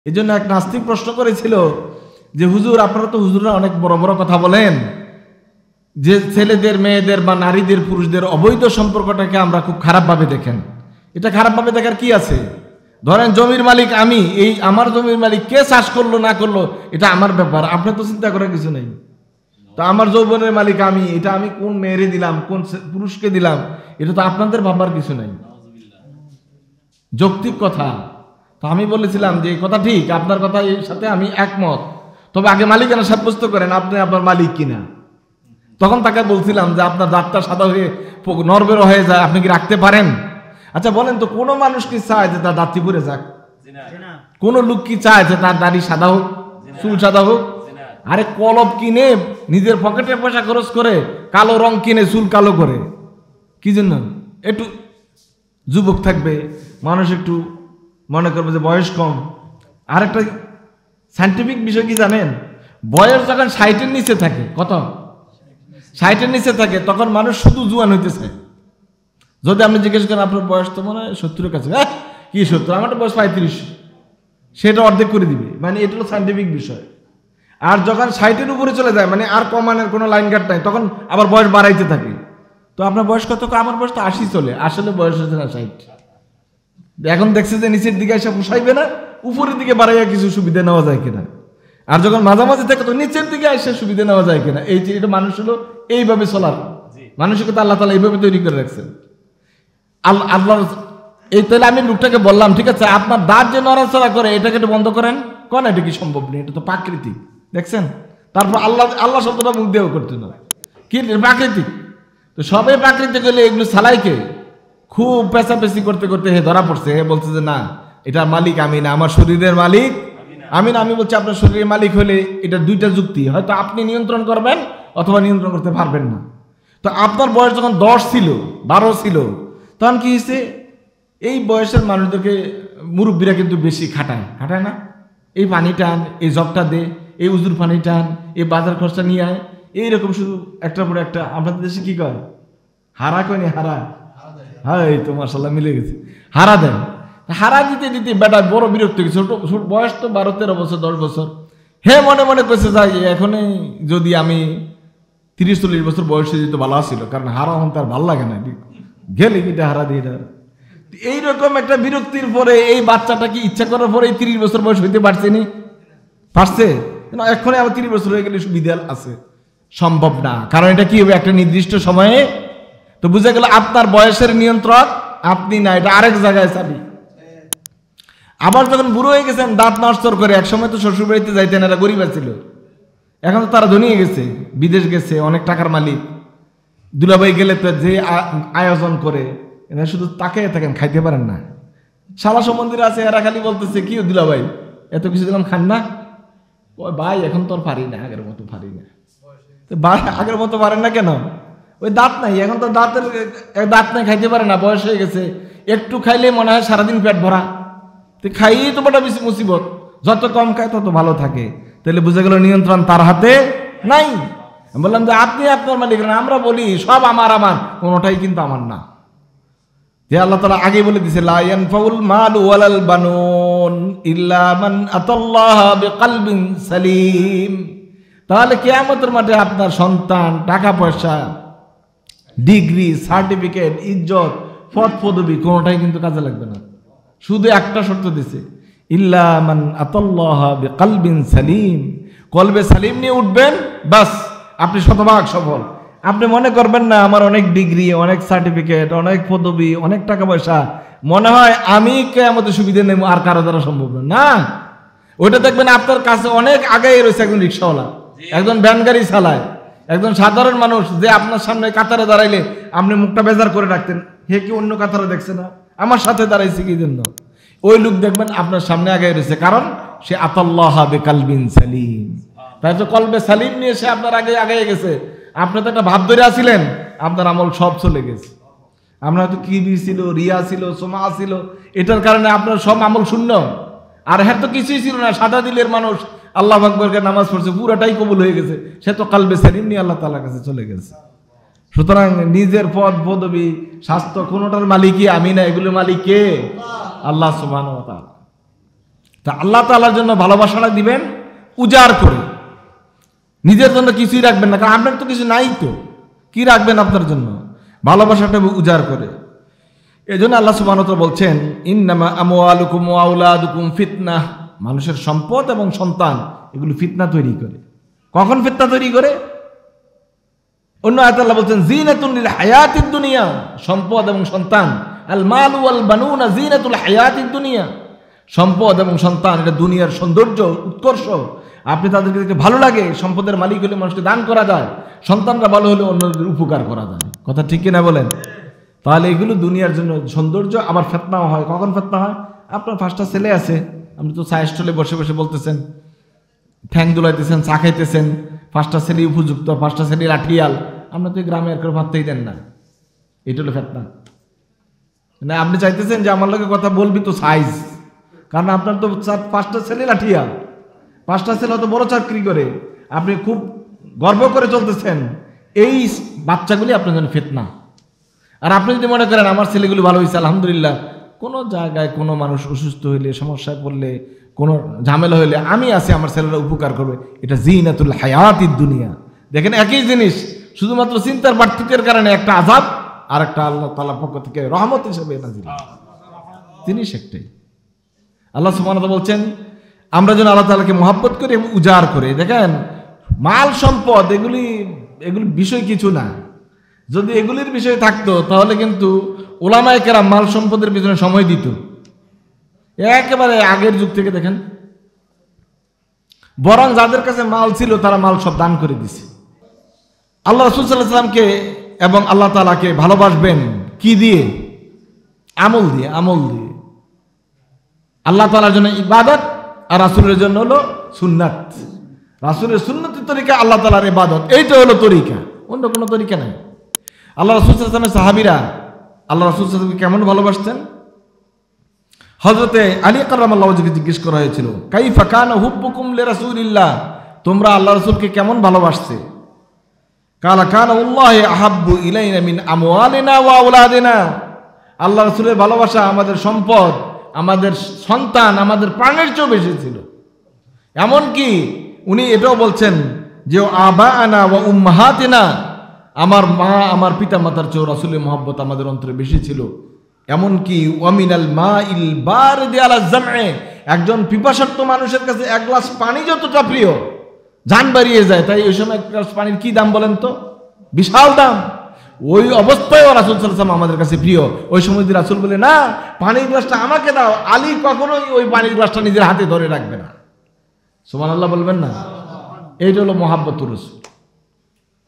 এই জন্য এক নাস্তিক প্রশ্ন করেছিল যে হুজুর, আপনারা তো হুজুররা অনেক বড় বড় কথা বলেন যে ছেলেদের, মেয়েদের বা নারীদের, পুরুষদের অবৈধ সম্পর্কটাকে আমরা খুব খারাপভাবে দেখেন। এটা খারাপভাবে দেখার কি আছে? ধরেন জমির মালিক আমি, এই আমার জমির মালিক কে চাষ করলো না করলো এটা আমার ব্যাপার, আপনার তো চিন্তা করার কিছু নেই। তো আমার যৌবনের মালিক আমি, এটা আমি কোন মেয়েরে দিলাম, কোন পুরুষকে দিলাম, এটা তো আপনাদের ভাববার কিছু নেই। যৌক্তিক কথা। তো আমি বলেছিলাম যে এই কথা ঠিক, আপনার কথা এর সাথে আমি একমত, তবে আগে মালিকানা সাব্যস্ত করেন আপনি আপনার মালিক কিনা। তখন তাকে বলছিলাম যে আপনার দাঁতটা সাদা হয়ে নরবেরো হয়ে যায়, আপনি কি রাখতে পারেন? আচ্ছা বলেন তো, কোনো মানুষ কি চায় যে তার দাঁতটি পরে যাক? কোন লোক কি চায় যে তার দাড়ি সাদা হোক, চুল সাদা হোক? আরে কলব কিনে নিজের পকেটে পয়সা খরচ করে কালো রং কিনে চুল কালো করে, কি জন্য? একটু যুবক থাকবে, মানুষ একটু মনে করবে যে বয়স কম। আর একটা সায়েন্টিফিক বিষয় কি জানেন? বয়স যখন 60-এর নিচে থাকে, কত 60-এর নিচে থাকে, তখন মানুষ শুধু জুয়ান হইতে চায়। যদি আপনি জিজ্ঞেস করেন আপনার বয়স তো মনে হয় 70-এর কাছে, কি 70, আমার বয়স 35, সেটা অর্ধেক করে দিবে, মানে এটা হলো সায়েন্টিফিক বিষয়। আর যখন 60-এর উপরে চলে যায়, মানে আর কমানোর কোনো লাইন কাট নাই, তখন আবার বয়স বাড়াইতে থাকে। তো আপনার বয়স কত? আমার বয়স তো 80 চলে, আসলে বয়স হচ্ছে না 60। এখন দেখছে যে নিচের দিকে এসে পোষাইবে না, উপরের দিকে বাড়াইয়া কিছু সুবিধা নেওয়া যায় কিনা। আর যখন মাঝামাঝি থাকে তো নিচের দিকে এসে সুবিধা নেওয়া যায় কিনা। এই যে এটা মানুষ হলো এইভাবে চলার মানসিকতা আল্লাহ তাআলা এইভাবে তৈরি করে রাখছেন। আল্লাহ এই তাহলে আমি লোকটাকে বললাম, ঠিক আছে আপনার দাঁত যে নড়াচড়া করে এটাকে একটু বন্ধ করেন, কেন? এটা কি সম্ভব নেই, এটা তো প্রাকৃতিক, দেখছেন? তারপর আল্লাহ শব্দটা মুখ দিয়েও করতে না, কি প্রাকৃতিক। তো সবাই প্রাকৃতিক হলে এগুলো সালাইকে খুব পেঁচাপেচি করতে করতে হে ধরা পড়ছে। হে বলছে যে না, এটার মালিক আমি না, আমার শরীরের মালিক আমি না। আমি বলছি আপনার শরীরের মালিক হলে এটা দুইটা যুক্তি, হয়তো আপনি নিয়ন্ত্রণ করবেন অথবা নিয়ন্ত্রণ করতে পারবেন না। তো আপনার বয়স যখন 10 ছিল, 12 ছিল, তখন কি হয়েছে? এই বয়সের মানুষদেরকে মুরব্বীরা কিন্তু বেশি খাটায় না? এই পানি টান, এই জবটা দে, এই উজুর পানি টান, এই বাজার খরচা নিয়ে আয়, এইরকম শুধু একটার পরে একটা। আপনাদের দেশে কি কয়? হারা কয়নি, হারা। হ্যাঁ, এই তো মাশাআল্লাহ মিলে গেছে, হারা দেন। হারা দিতে দিতে বেটা বড় বিরক্ত গেছে। ছোট বয়স তো 12-13 বছর, 10 বছর। হে মনে মনে করছে যাই এখনই যদি আমি 30-40 বছর বয়সে যেত ভালো ছিল, কারণ হারা হন তার ভাল লাগে না, গেলে কিটা হারা দিয়ে। এইরকম একটা বিরক্তির পরে এই বাচ্চাটা কি ইচ্ছা করার পরে 30 বছর বয়স হইতে পারছেনি? পারছে না? এখনই আবার 30 বছর হয়ে গেলে সুবিধা আছে? সম্ভব না, কারণ এটা কি হবে একটা নির্দিষ্ট সময়ে। তো বুঝা গেল আপনার বয়সের নিয়ন্ত্রক আপনি না, এটা আরেক জায়গায় চাবি। আবার যখন বুড়ো হয়ে গেছেন, দাঁত নড়চড় করে, একসময় তো শ্বশুর বাড়িতে যাইতেন, এরা গরিব ছিল, এখন তো তারা ধনী হয়ে গেছে, বিদেশ গেছে, অনেক টাকার মালিক। দুলাভাই গেলে তো যে আয়োজন করে, এরা শুধু তাকে থাকেন, খাইতে পারেন না। শালা সম্বন্ধীরা আছে, এরা খালি বলতেছে কি দুলাভাই এত কিছু দিলাম, খান না? ওই ভাই এখন তো পারি না, আগের মতো পারি না। আগের মতো পারেন না কেন? ওই দাঁত নাই, এখন তো দাঁত নাই, খাইতে পারে না, বয়স হয়ে গেছে। একটু খাইলে মনে হয় সারাদিন পেট ভরা। তো খাইয়ে তো বড় বেশি মুসিবত, যত কম খায় তত ভালো থাকে। তাহলে বুঝে গেল নিয়ন্ত্রণ তার হাতে নাই। বললাম যে আপনি আপনার মালিক না, আমরা বলি সব আমার, কোনোটাই কিন্তু আমার না। যে আল্লাহ তাআলা আগে বলে দিয়েছে লা ইয়ানফাউল মাল ওয়ালাল বানুন ইল্লা মান আতাল্লাহা বিকলবিন সালিম। তাহলে কিয়ামতের মাঠে আপনার সন্তান, টাকা পয়সা, ডিগ্রি, সার্টিফিকেট, ইজ্জত, পদ পদবি কোনোটাই কিন্তু কাজে লাগবে না। শুধু একটা শর্ত দিছে, ইল্লা মান আতাল্লাহা বিকলবিন সালিম। কলবে সালিম নিয়ে উঠবেন, বাস আপনি শতভাগ সফল। আপনি মনে করবেন না আমার অনেক ডিগ্রি, অনেক সার্টিফিকেট, অনেক পদবি, অনেক টাকা পয়সা, মনে হয় আমি কিয়ামতের সুবিধা নেব, আর কারো দ্বারা সম্ভব না। ওইটা দেখবেন আপনার কাছে অনেক আগে রয়েছে একজন রিক্সাওয়ালা, একজন ভ্যান গাড়ি চালায়, একজন সাধারণ মানুষ, যে আপনার সামনে কাতারে দাঁড়াইলে আপনি মুখটা বেজার করে রাখতেন, হে কি অন্য কাতারে দেখছে না, আমার সাথে দাঁড়াইছে কি জন্য? ওই লোক দেখবেন আপনার সামনে আগে রয়েছে, কারণ সে আতাল্লাহা বিকলবিন সালিম। তাই তো কলবে সালিম নিয়ে সে আপনার আগে গেছে। আপনি তো একটা ভাব ধরে আসছিলেন, আপনার আমল সব চলে গেছে। আপনার তো কিবি ছিল, রিয়া ছিল, সোমা ছিল, এটার কারণে আপনার সব আমল শূন্য। আর হ্যাঁ তো কিছুই ছিল না, সাদা দিলের মানুষ, আল্লাহু আকবারকে নামাজ পড়ছে, পুরাটাই কবুল হয়ে গেছে। সে তো কলবে সালিম নিয়ে আল্লাহ তাআলার কাছে চলে গেছে। সুতরাং নিজের পদ পদবি, স্বাস্থ্য, কোনোটার মালিকই আমি না, এগুলো মালিক কে? আল্লাহ সুবহানাহু ওয়া তাআলা। তা আল্লাহ তাআলার জন্য ভালোবাসাটা দিবেন উজাড় করে, নিজের জন্য কিছুই রাখবেন না, কারণ আপনার তো কিছু নাই, তো কি রাখবেন আপনার জন্য? ভালোবাসাটা উজাড় করে। এই জন্য আল্লাহ সুবহানাহু ওয়া তাআলা বলছেন, ইন্নামা আমওয়ালুকুম ওয়া আওলাদুকুম ফিতনাহ, মানুষের সম্পদ এবং সন্তান এগুলো ফিতনা তৈরি করে। কখন ফিতনা তৈরি করে? অন্য আয়াতে আল্লাহ বলছেন, জিনাতুল লিল হায়াতিদ দুনিয়া, সম্পদ এবং সন্তান, আল মালু ওয়াল বানুনা জিনাতুল হায়াতিদ দুনিয়া, সম্পদ এবং সন্তান এটা দুনিয়ার সৌন্দর্য, উৎকর্ষ। আপনি তাদেরকে দেখে ভালো লাগে, সম্পদের মালিক হলে মানুষকে দান করা যায়, সন্তানরা ভালো হলে অন্যদের উপকার করা যায়। কথা ঠিক কিনা বলেন? তাহলে এগুলো দুনিয়ার জন্য সৌন্দর্য, আবার ফিতনাও হয়। কখন ফিতনা হয়? আপনার 5টা ছেলে আছে, আপনি তো চায়ের স্টলে বসে বসে বলতেছেন, ঠ্যাং দুলাইতেছেন, চা খাইতেছেন, 5টা ছেলে উপযুক্ত, 5টা ছেলে লাঠিয়াল, আমরা তো গ্রামে আর কেউ ভাবতেই দেন না। এটা হলো ফিতনা। না, আপনি চাইতেছেন যে আমার লোকের কথা বলবি তো সাইজ, কারণ আপনার তো 5টা ছেলে লাঠিয়াল, 5টা ছেলে অত বড় চাকরি করে, আপনি খুব গর্ব করে চলতেছেন। এই বাচ্চাগুলি আপনার জন্য ফিতনা। আর আপনি যদি মনে করেন আমার ছেলেগুলি ভালো হয়েছে আলহামদুলিল্লাহ, কোনো জায়গায় কোনো মানুষ অসুস্থ হইলে, সমস্যায় পড়লে, কোনো ঝামেলা হইলে আমি আছি, আমার ছেলেরা উপকার করবে, এটা জিনাতুল হায়াতিদ দুনিয়া। দেখেন একই জিনিস, শুধুমাত্র চিন্তার পার্থক্যের কারণে একটা আযাব আর একটা আল্লাহ তাআলার পক্ষ থেকে রহমত হিসেবে নাযিল, জিনিস একটাই। আল্লাহ সুবহানাহু ওয়া তাআলা বলছেন আমরা যেন আল্লাহ তাআলাকে মহব্বত করি এবং উজাড় করে। দেখেন মাল সম্পদ এগুলি বিষয় কিছু না। যদি এগুলির বিষয় থাকতো তাহলে কিন্তু উলামায়ে কেরাম মাল সম্পদের পিছনে সময় দিত। একেবারে আগের যুগ থেকে দেখেন, বরং যাদের কাছে মাল ছিল তারা মাল সব দান করে দিছে। আল্লাহ রাসূল সাল্লাল্লাহু আলাইহি ওয়াসাল্লামকে এবং আল্লাহ তাআলাকে ভালোবাসবেন কি দিয়ে? আমল দিয়ে। আমল দিয়ে। আল্লাহ তাআলার জন্য ইবাদত আর রাসূলের জন্য হলো সুন্নাত। রাসূলের সুন্নতের তরিকা আল্লাহ তাআলার ইবাদত, এইটা হলো তরিকা, অন্য কোনো তরিকা নাই। আল্লাহ রাসূল সাল্লাল্লাহু আলাইহি ওয়াসাল্লামের সাহাবীরা আল্লাহ রাসূল সাল্লাল্লাহু আলাইহি ওয়াসাল্লামকে কেমন ভালোবাসতেন? হযরতে আলী কাররামাল্লাহু ওয়াজহুকে জিজ্ঞেস করা হয়েছিল, কাইফা কানা হুব্বুকুম লিরাসূলিল্লাহ, তোমরা আল্লাহ রাসূলকে কেমন ভালোবাসতে? কালা কানা আল্লাহু আহাব্বু ইলাইনা মিন আমওয়ালিনা ওয়া আওলাদিনা, আল্লাহ রাসূলের ভালোবাসা আমাদের সম্পদ, আমাদের সন্তান, আমাদের প্রাণের চেয়েও বেশি ছিল। এমনকি উনি এটাও বলছেন যে আবাআনা ওয়া উম্মাহাতিনা, আমার মা আমার পিতা মাতার চেয়েও রাসূলের মহব্বত আমাদের অন্তরে বেশি ছিল। এমনকি ওয়ামিনাল মাইল বারিদি আলা জামঈ, একজন পিপাসার্ত মানুষের কাছে এক গ্লাস পানি যতটা প্রিয়, জান বাড়িয়ে যায়, তাই ওই সময় এক গ্লাস পানির কি দাম বলেন তো? বিশাল দাম। ওই অবস্থায় রাসূল সাল্লাল্লাহু আলাইহি ওয়াসাল্লাম আমাদের কাছে প্রিয়। ওই সময় যদি রাসূল বলে না পানির গ্লাসটা আমাকে দাও, আলী কখনোই ওই পানির গ্লাসটা নিজের হাতে ধরে রাখবে না। সুবহানাল্লাহ বলবেন না? এইটা হলো মুহাব্বতুর রাসূল।